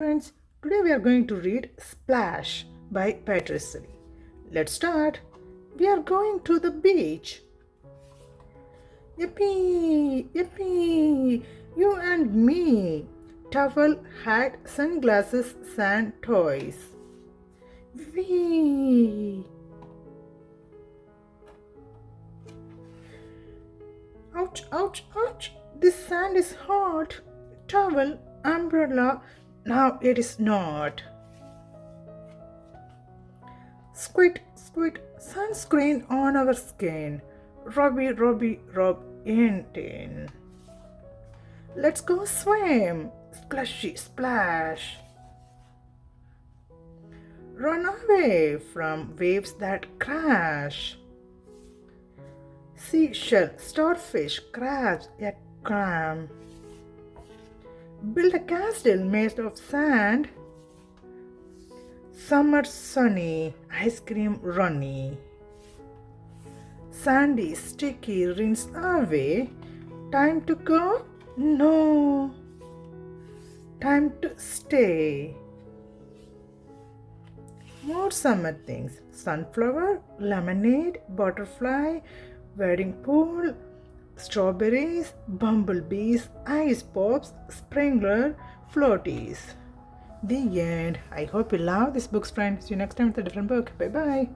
Friends, today we are going to read Splash by Patricelli. Let's start. We are going to the beach. Yippee! Yippee! You and me. Towel, hat, sunglasses, sand toys. Wee! Ouch, ouch, ouch! This sand is hot. Towel, umbrella, now it is not. Squid, squid, sunscreen on our skin. Robbie, Robbie, Rob, in. Let's go swim. Splashy, splash. Run away from waves that crash. Seashell, starfish, crabs, a clam. Build a castle made of sand. Summer sunny, ice cream runny. Sandy, sticky, rinse away. Time to go? No. Time to stay. More summer things. Sunflower, lemonade, butterfly, wedding pool, strawberries, bumblebees, ice pops, sprinkler, floaties. The end. I hope you love this book, friends. See you next time with a different book. Bye bye.